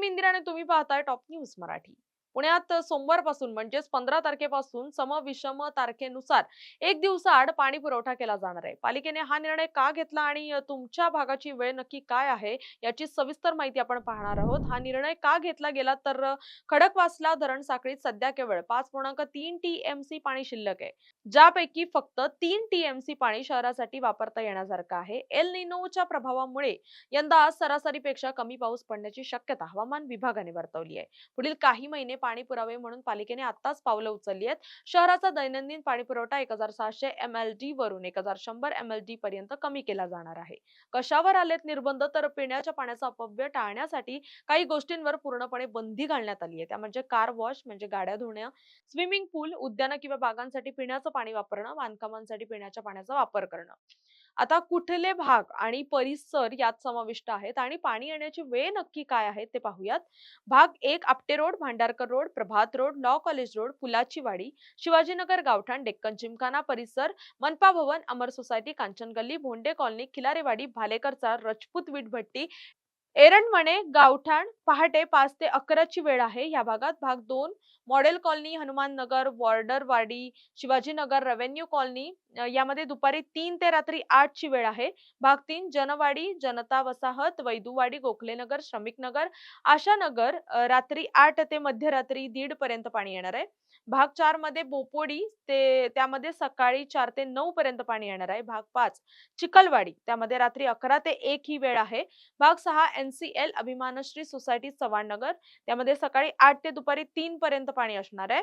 मी इंदिरा आणि तुम्ही पाहताय टॉप न्यूज मराठी. पुण्यात सोमवारपासून म्हणजेच 15 तारखेपासून सम विषम तारखेनुसार एक दिवसाआड पाणी पुरवठा केला जाणार आहे. पालिकेने हा निर्णय का घेतला आणि तुमच्या भागाची वेळ नक्की काय आहे याची सविस्तर माहिती आपण पाहणार आहोत. हा निर्णय का घेतला गेला तर खडकवासला धरण साखळीत सध्या केवळ 5.3 टीएमसी पाणी शिल्लक आहे. ज्यापैकी फक्त 3 टीएमसी पाणी शहरासाठी वापरता येण्यासारखं आहे. एल निनोच्या प्रभावामुळे यंदा सरासरीपेक्षा कमी पाऊस पडण्याची शक्यता हवामान विभागाने वर्तवली आहे. पुढील काही महिने पाणी पुरावे म्हणून पालिकेने आताच पावलं उचलली आहेत. शहराचा दैनंदिन पाणी पुरवठा 1600 एमएलडी वरून 1100 एमएलडी पर्यंत कमी केला जाणार आहे. कशावर आलेत निर्बंध तर पिण्याच्या पाण्याचा अपव्यय टाळण्यासाठी काही गोष्टींवर पूर्णपणे बंदी घालण्यात आली आहे. त्या म्हणजे कार वॉश म्हणजे गाड्या धुणं, स्विमिंग पूल, उद्यानं किंवा बागांसाठी पिण्याचं पाणी वापरणं, बांधकामांसाठी पिण्याच्या पाण्याचा वापर करणं. आता कुठले भाग आणि परिसर यात समाविष्ट आहेत आणि पाणी येण्याची वेळ नक्की काय आहे ते पाहूयात. भाग 1 आपटे रोड, भांडारकर रोड, प्रभात रोड, लॉ कॉलेज रोड, फुलाची वाडी, शिवाजीनगर गावठाण, डेक्कन जिमखाना परिसर, मनपा भवन, अमर सोसायटी, कांचन गल्ली, भोंडे कॉलनी, खिलारेवाडी, भालेकरचा, रजपूत वीटभट्टी, एरंडमणे, गावठाण पहाटे 5 ते 11 ची वेळ आहे. या भागात भाग 2 model colony, Hanuman Nagar, वॉर्डरवाडी, Shivajinagar, revenue colony यामध्ये दुपारी 3 ते रात्री 8 ची वेळ आहे. भाग 3 जनवाडी, जनता वसाहत, वैदुवाडी, गोखलेनगर, श्रमिक नगर, आशानगर रात्री 8 ते मध्यरात्री 1:30 पर्यंत पाणी येणार आहे. भाग 4 मध्ये बोपोडी ते त्यामध्ये सकाळी 4 ते 9 पर्यंत पाणी येणार आहे. भाग 5 चिखलवाडी त्यामध्ये रात्री 11 ते 1 ही वेळ आहे. भाग 6 एनसीएल अभिमानश्री सोसायटी चव्हाणनगर त्यामध्ये सकाळी 8 ते दुपारी 3 पर्यंत पाणी असणार आहे.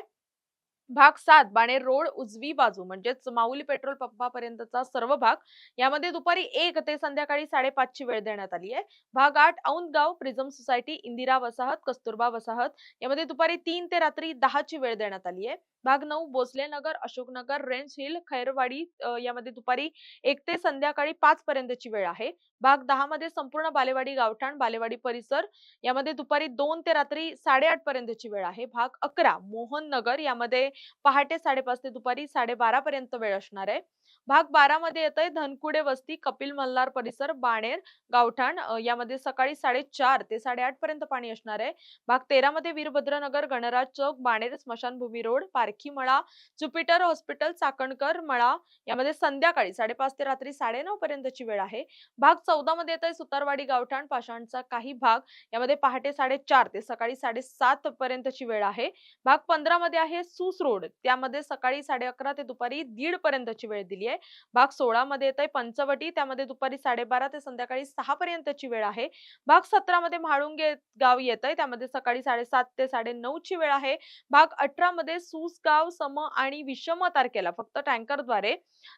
भाग 7 बाणेर रोड उजवी बाजू म्हणजेच माऊली पेट्रोल पंपापर्यंतचा सर्व भाग यामध्ये दुपारी 1 ते संध्याकाळी 5:30 ची वेळ देण्यात आली आहे. भाग 8 औंधगाव प्रिझम सोसायटी इंदिरा वसाहत कस्तुरबा वसाहत यामध्ये दुपारी 3 ते रात्री 10 ची वेळ देण्यात आली आहे. भाग 9 भोसले नगर अशोकनगर रेंज हिल खैरवाडी यामध्ये दुपारी 1 ते संध्याकाळी 5 पर्यंतची वेळ आहे. भाग 10 मध्ये संपूर्ण बालेवाडी गावठाण बालेवाडी परिसर यामध्ये दुपारी 2 ते रात्री 8:30 पर्यंतची वेळ आहे. भाग 11 मोहन नगर यामध्ये पहाटे 5:30 ते दुपारी 12:30 पर्यंत वेळ असणार आहे. भाग 12 मध्ये येतंय धनकुडे वस्ती कपिल मल्हार परिसर बाणेर गावठाण यामध्ये सकाळी 4:30 ते 8:30 पर्यंत पाणी असणार आहे. भाग 13 मध्ये वीरभद्रनगर गणराज चौक बाणेर स्मशानभूमी रोड पारखी मळा ज्युपिटर हॉस्पिटल चाकणकर मळा यामध्ये संध्याकाळी 5:30 ते रात्री 9:30 पर्यंतची वेळ आहे. भाग 14 मध्ये येतंय सुतारवाडी गावठाण पाषाणचा काही भाग यामध्ये पहाटे 4:30 ते सकाळी 7:30 पर्यंतची वेळ आहे. भाग 15 मध्ये आहे सूस रोड त्यामध्ये सकाळी 11:30 ते दुपारी 1:30 पर्यंतची वेळ दिली आहे. भाग 16 मध्ये येतंय पंचवटी त्यामध्ये दुपारी 12:30 ते संध्याकाळी 6 पर्यंतची वेळ आहे. भाग 17 मध्ये म्हाळुंगे गाव येतंय त्यामध्ये सकाळी 7:30 ते 9:30 ची वेळ आहे. भाग 18 मध्ये सूसगाव सम आणि विषम तारखेला फक्त टँकरद्वारे.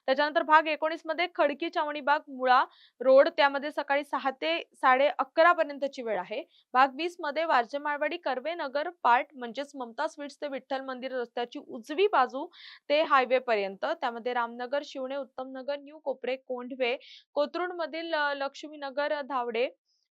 त्याच्यानंतर भाग 19 मध्ये खडकी चावणीबाग मुळा रोड त्यामध्ये सकाळी 6 ते 11:30 पर्यंतची वेळ आहे. भाग 20 मध्ये वारजेमाळवाडी कर्वे नगर पार्ट म्हणजेच ममता स्वीट्स ते विठ्ठल मंदिर रस्त्याची उजवी बाजू ते हायवे पर्यंत त्यामध्ये रामनगर शिवणे उत्तम नगर न्यू कोपरे कोंढवे कोथरूड मधील लक्ष्मीनगर धावडे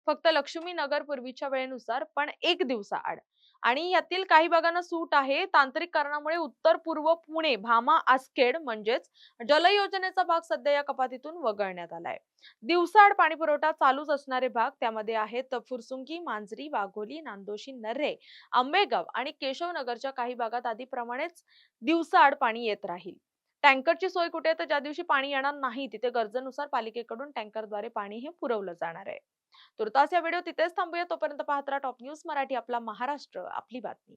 फक्त लक्ष्मीनगर पूर्वीच्या वेळेनुसार पण एक दिवसाआड. आणि यातील काही भागांना सूट आहे. तांत्रिक कारणामुळे उत्तर पूर्व पुणे भामा आसखेड म्हणजेच जल योजनेचा भाग सध्या या कपातीतून वगळण्यात आलाय. दिवसाआड पाणी पुरवठा चालूच असणारे भाग त्यामध्ये आहेत फुरसुंगी मांजरी वाघोली नांदोशी नर्हे आंबेगाव आणि केशवनगरच्या काही भागात आधीप्रमाणेच दिवसाआड पाणी येत राहील. टँकरची सोय कुठे तर ज्या दिवशी पाणी येणार नाही तिथे गरजेनुसार पालिकेकडून टँकरद्वारे पाणी हे पुरवलं जाणार आहे. तुर्तास या व्हिडिओ तिथेच थांबूया. तोपर्यंत पाहत राहा टॉप न्यूज मराठी आपला महाराष्ट्र आपली बातमी.